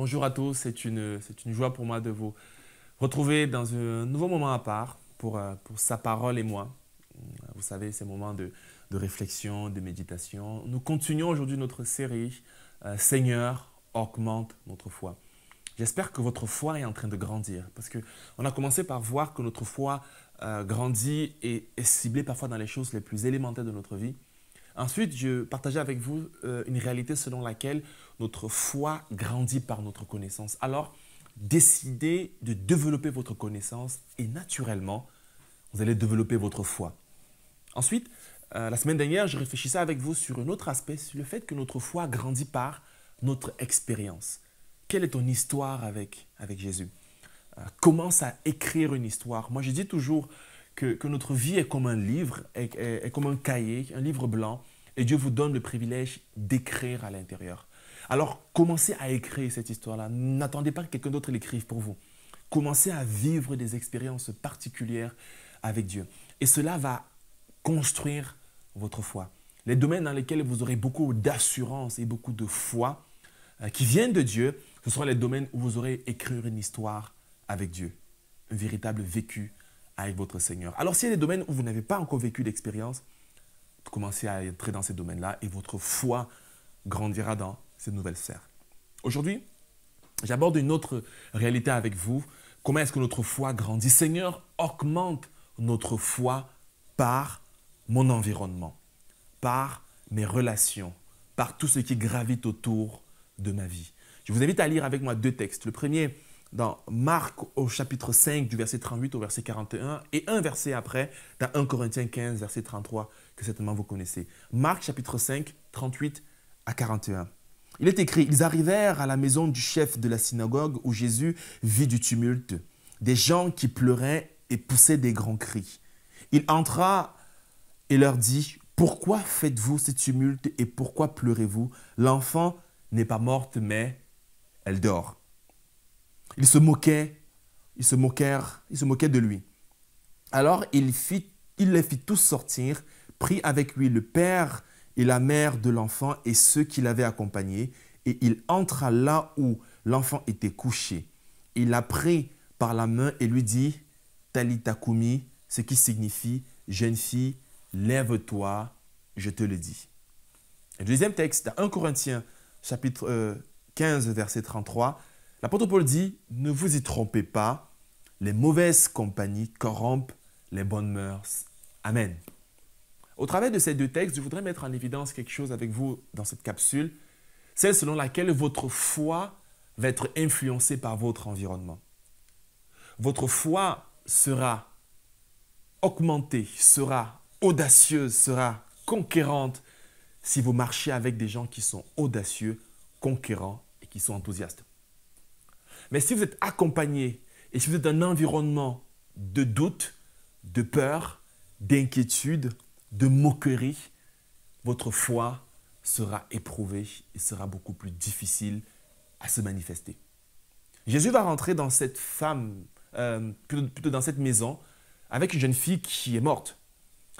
Bonjour à tous, c'est une joie pour moi de vous retrouver dans un nouveau moment à part pour sa parole et moi. Vous savez, ces moments de réflexion, de méditation. Nous continuons aujourd'hui notre série Seigneur, augmente notre foi. J'espère que votre foi est en train de grandir parce qu'on a commencé par voir que notre foi grandit et est ciblée parfois dans les choses les plus élémentaires de notre vie. Ensuite, je partageais avec vous une réalité selon laquelle notre foi grandit par notre connaissance. Alors, décidez de développer votre connaissance et naturellement, vous allez développer votre foi. Ensuite, la semaine dernière, je réfléchissais avec vous sur un autre aspect, sur le fait que notre foi grandit par notre expérience. Quelle est ton histoire avec Jésus? Commence à écrire une histoire. Moi, je dis toujours que notre vie est comme un livre, est comme un cahier, un livre blanc, et Dieu vous donne le privilège d'écrire à l'intérieur. Alors, commencez à écrire cette histoire-là. N'attendez pas que quelqu'un d'autre l'écrive pour vous. Commencez à vivre des expériences particulières avec Dieu. Et cela va construire votre foi. Les domaines dans lesquels vous aurez beaucoup d'assurance et beaucoup de foi qui viennent de Dieu, ce seront les domaines où vous aurez écrire une histoire avec Dieu, un véritable vécu avec votre Seigneur. Alors, s'il y a des domaines où vous n'avez pas encore vécu d'expérience, commencez à entrer dans ces domaines-là et votre foi grandira dans ces nouvelles sphères. Aujourd'hui, j'aborde une autre réalité avec vous. Comment est-ce que notre foi grandit? Seigneur, augmente notre foi par mon environnement, par mes relations, par tout ce qui gravite autour de ma vie. Je vous invite à lire avec moi deux textes. Le premier, dans Marc au chapitre 5 du verset 38 au verset 41 et un verset après dans 1 Corinthiens 15 verset 33 que certainement vous connaissez. Marc chapitre 5, 38 à 41. Il est écrit, ils arrivèrent à la maison du chef de la synagogue où Jésus vit du tumulte, des gens qui pleuraient et poussaient des grands cris. Il entra et leur dit, pourquoi faites-vous ce tumulte et pourquoi pleurez-vous? L'enfant n'est pas morte mais elle dort. Ils se moquaient de lui. Alors il les fit tous sortir, prit avec lui le père et la mère de l'enfant et ceux qui l'avaient accompagné, et il entra là où l'enfant était couché. Il la prit par la main et lui dit, Talitha koumi, ce qui signifie, jeune fille, lève-toi, je te le dis. Le deuxième texte, dans 1 Corinthiens chapitre 15, verset 33, l'apôtre Paul dit, ne vous y trompez pas, les mauvaises compagnies corrompent les bonnes mœurs. Amen. Au travers de ces deux textes, je voudrais mettre en évidence quelque chose avec vous dans cette capsule, celle selon laquelle votre foi va être influencée par votre environnement. Votre foi sera augmentée, sera audacieuse, sera conquérante si vous marchez avec des gens qui sont audacieux, conquérants et qui sont enthousiastes. Mais si vous êtes accompagné et si vous êtes dans un environnement de doute, de peur, d'inquiétude, de moquerie, votre foi sera éprouvée et sera beaucoup plus difficile à se manifester. Jésus va rentrer dans cette plutôt dans cette maison avec une jeune fille qui est morte.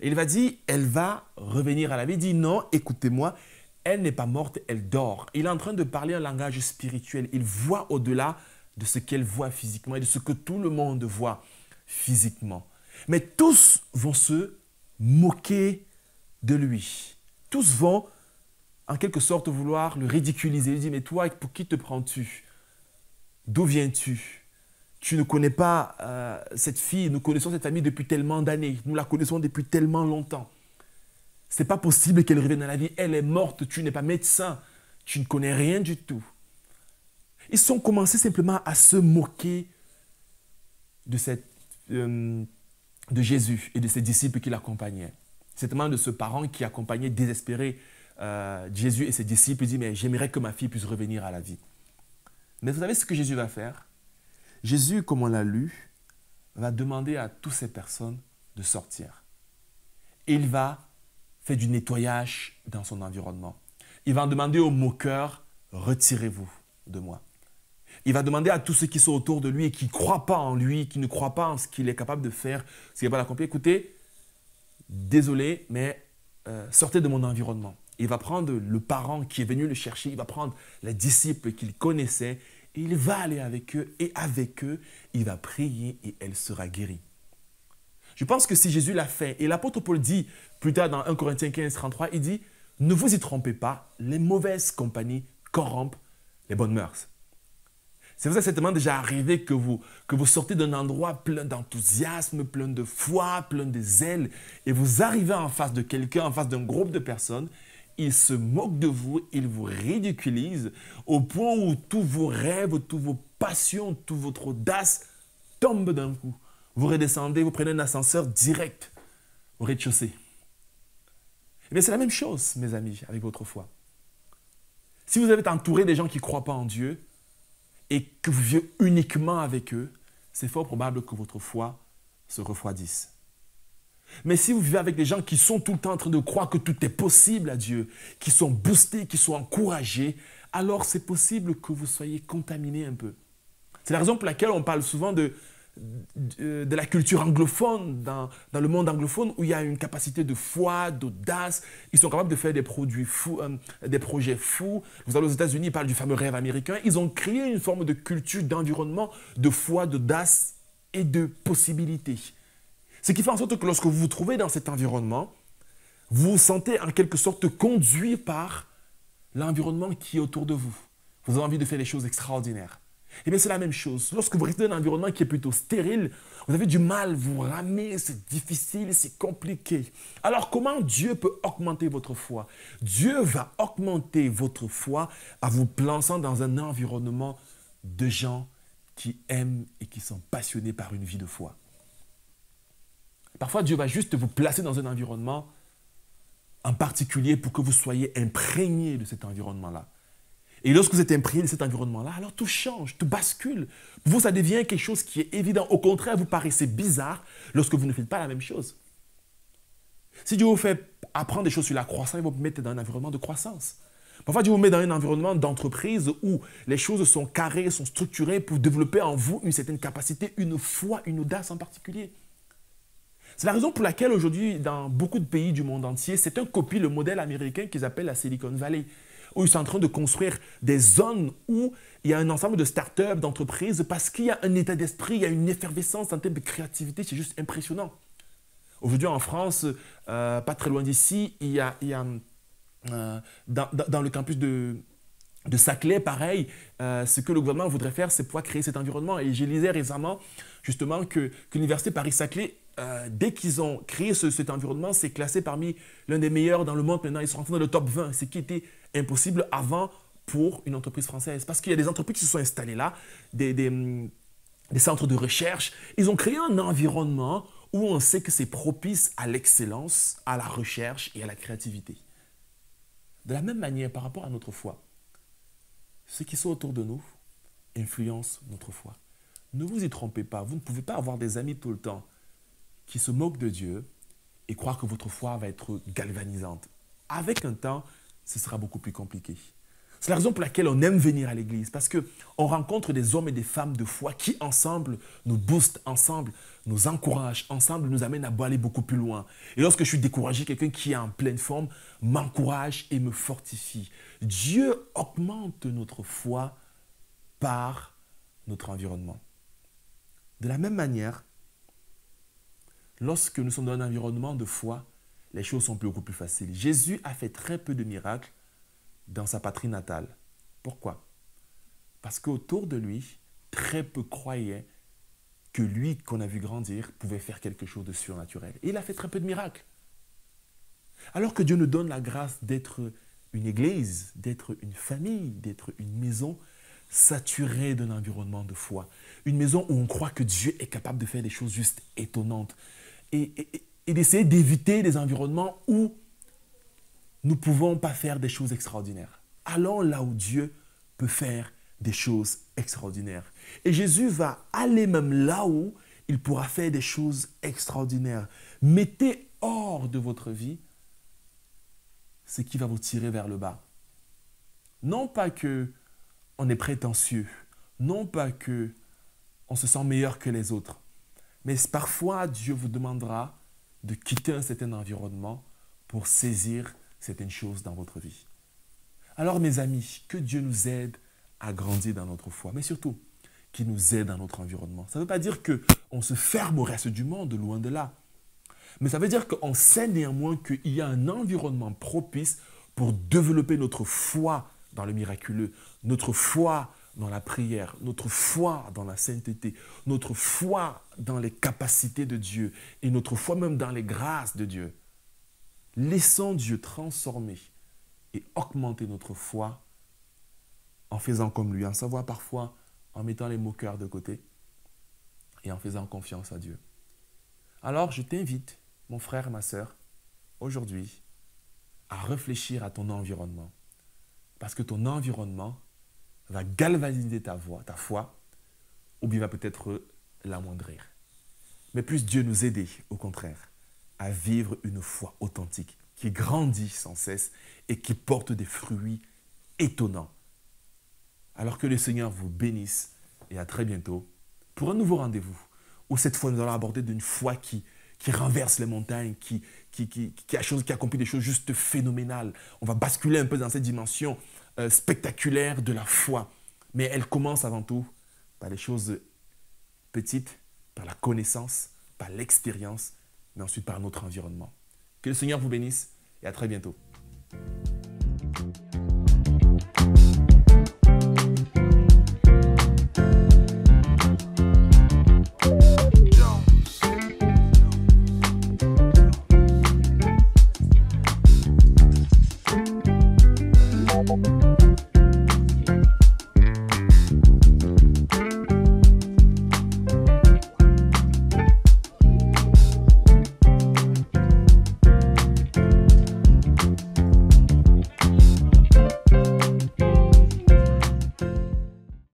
Et il va dire, elle va revenir à la vie. Il dit, non, écoutez-moi, elle n'est pas morte, elle dort. Il est en train de parler un langage spirituel. Il voit au-delà de ce qu'elle voit physiquement et de ce que tout le monde voit physiquement. Mais tous vont se moquer de lui. Tous vont, en quelque sorte, vouloir le ridiculiser. Il dit, mais toi, pour qui te prends-tu? D'où viens-tu? Tu ne connais pas cette fille, nous connaissons cette famille depuis tellement d'années, nous la connaissons depuis tellement longtemps. Ce n'est pas possible qu'elle revienne dans la vie, elle est morte, tu n'es pas médecin, tu ne connais rien du tout. Ils sont commencés simplement à se moquer de Jésus et de ses disciples qui l'accompagnaient. Certainement de ce parent qui accompagnait désespéré Jésus et ses disciples. Il dit, mais j'aimerais que ma fille puisse revenir à la vie. Mais vous savez ce que Jésus va faire? Jésus, comme on l'a lu, va demander à toutes ces personnes de sortir. Et il va faire du nettoyage dans son environnement. Il va demander aux moqueurs, retirez-vous de moi. Il va demander à tous ceux qui sont autour de lui et qui ne croient pas en lui, qui ne croient pas en ce qu'il est capable de faire, ce qu'il est capable d'accomplir. Écoutez, désolé, mais sortez de mon environnement. Il va prendre le parent qui est venu le chercher, il va prendre les disciples qu'il connaissait Et il va aller avec eux et avec eux, il va prier et elle sera guérie. Je pense que si Jésus l'a fait, et l'apôtre Paul dit plus tard dans 1 Corinthiens 15, 33, il dit « Ne vous y trompez pas, les mauvaises compagnies corrompent les bonnes mœurs. » C'est vous certainement déjà arrivé que vous sortez d'un endroit plein d'enthousiasme, plein de foi, plein de zèle, et vous arrivez en face de quelqu'un, en face d'un groupe de personnes, il se moque de vous, il vous ridiculise, au point où tous vos rêves, tous vos passions, toute votre audace tombent d'un coup. Vous redescendez, vous prenez un ascenseur direct au rez-de-chaussée. Eh bien, c'est la même chose, mes amis, avec votre foi. Si vous êtes entouré des gens qui ne croient pas en Dieu et que vous vivez uniquement avec eux, c'est fort probable que votre foi se refroidisse. Mais si vous vivez avec des gens qui sont tout le temps en train de croire que tout est possible à Dieu, qui sont boostés, qui sont encouragés, alors c'est possible que vous soyez contaminé un peu. C'est la raison pour laquelle on parle souvent de la culture anglophone, dans le monde anglophone, où il y a une capacité de foi, d'audace. Ils sont capables de faire des produits fous, des projets fous. Vous allez aux États-Unis, ils parlent du fameux rêve américain. Ils ont créé une forme de culture, d'environnement, de foi, d'audace et de possibilités. Ce qui fait en sorte que lorsque vous vous trouvez dans cet environnement, vous vous sentez en quelque sorte conduit par l'environnement qui est autour de vous. Vous avez envie de faire des choses extraordinaires. Eh bien, c'est la même chose. Lorsque vous restez dans un environnement qui est plutôt stérile, vous avez du mal, vous ramez, c'est difficile, c'est compliqué. Alors, comment Dieu peut augmenter votre foi? Dieu va augmenter votre foi en vous plaçant dans un environnement de gens qui aiment et qui sont passionnés par une vie de foi. Parfois, Dieu va juste vous placer dans un environnement en particulier pour que vous soyez imprégné de cet environnement-là. Et lorsque vous êtes imprégné de cet environnement-là, alors tout change, tout bascule. Pour vous, ça devient quelque chose qui est évident. Au contraire, vous paraissez bizarre lorsque vous ne faites pas la même chose. Si Dieu vous fait apprendre des choses sur la croissance, il va vous mettre dans un environnement de croissance. Parfois, Dieu vous met dans un environnement d'entreprise où les choses sont carrées, sont structurées pour développer en vous une certaine capacité, une foi, une audace en particulier. C'est la raison pour laquelle aujourd'hui, dans beaucoup de pays du monde entier, c'est un copie, le modèle américain qu'ils appellent la Silicon Valley, où ils sont en train de construire des zones où il y a un ensemble de start-up, d'entreprises, parce qu'il y a un état d'esprit, il y a une effervescence en termes de créativité, c'est juste impressionnant. Aujourd'hui en France, pas très loin d'ici, il y a dans le campus de Saclay, pareil, ce que le gouvernement voudrait faire, c'est pouvoir créer cet environnement. Et je lisais récemment justement que l'Université Paris-Saclay, dès qu'ils ont créé cet environnement, c'est classé parmi l'un des meilleurs dans le monde maintenant. Ils sont rentrés dans le top 20, ce qui était impossible avant pour une entreprise française. Parce qu'il y a des entreprises qui se sont installées là, des centres de recherche. Ils ont créé un environnement où on sait que c'est propice à l'excellence, à la recherche et à la créativité. De la même manière, par rapport à notre foi, ceux qui sont autour de nous influencent notre foi. Ne vous y trompez pas, vous ne pouvez pas avoir des amis tout le temps qui se moquent de Dieu et croire que votre foi va être galvanisante. Avec un temps, ce sera beaucoup plus compliqué. C'est la raison pour laquelle on aime venir à l'église, parce qu'on rencontre des hommes et des femmes de foi qui, ensemble, nous boostent, ensemble, nous encouragent, ensemble, nous amènent à aller beaucoup plus loin. Et lorsque je suis découragé, quelqu'un qui est en pleine forme m'encourage et me fortifie. Dieu augmente notre foi par notre environnement. De la même manière, lorsque nous sommes dans un environnement de foi, les choses sont beaucoup plus faciles. Jésus a fait très peu de miracles dans sa patrie natale. Pourquoi? Parce qu'autour de lui, très peu croyaient que lui, qu'on a vu grandir, pouvait faire quelque chose de surnaturel. Et il a fait très peu de miracles. Alors que Dieu nous donne la grâce d'être une église, d'être une famille, d'être une maison saturée d'un environnement de foi. Une maison où on croit que Dieu est capable de faire des choses juste étonnantes. Et d'essayer d'éviter des environnements où nous ne pouvons pas faire des choses extraordinaires. Allons là où Dieu peut faire des choses extraordinaires. Et Jésus va aller même là où il pourra faire des choses extraordinaires. Mettez hors de votre vie ce qui va vous tirer vers le bas. Non pas que on est prétentieux, non pas que on se sent meilleur que les autres, mais parfois Dieu vous demandera de quitter un certain environnement pour saisir certaines choses dans votre vie. Alors mes amis, que Dieu nous aide à grandir dans notre foi, mais surtout qui nous aide dans notre environnement. Ça ne veut pas dire qu'on se ferme au reste du monde, loin de là. Mais ça veut dire qu'on sait néanmoins qu'il y a un environnement propice pour développer notre foi dans le miraculeux, notre foi dans la prière, notre foi dans la sainteté, notre foi dans les capacités de Dieu et notre foi même dans les grâces de Dieu. Laissons Dieu transformer et augmenter notre foi en faisant comme lui, en savoir parfois, en mettant les moqueurs de côté et en faisant confiance à Dieu. Alors je t'invite, mon frère, ma sœur, aujourd'hui, à réfléchir à ton environnement. Parce que ton environnement va galvaniser ta foi, ou bien va peut-être l'amoindrir. Mais puisse Dieu nous aider, au contraire, à vivre une foi authentique, qui grandit sans cesse et qui porte des fruits étonnants. Alors que le Seigneur vous bénisse et à très bientôt pour un nouveau rendez-vous où cette fois nous allons aborder d'une foi qui renverse les montagnes, qui accomplit des choses juste phénoménales. On va basculer un peu dans cette dimension spectaculaire de la foi. Mais elle commence avant tout par les choses petites, par la connaissance, par l'expérience, mais ensuite par notre environnement. Que le Seigneur vous bénisse et à très bientôt.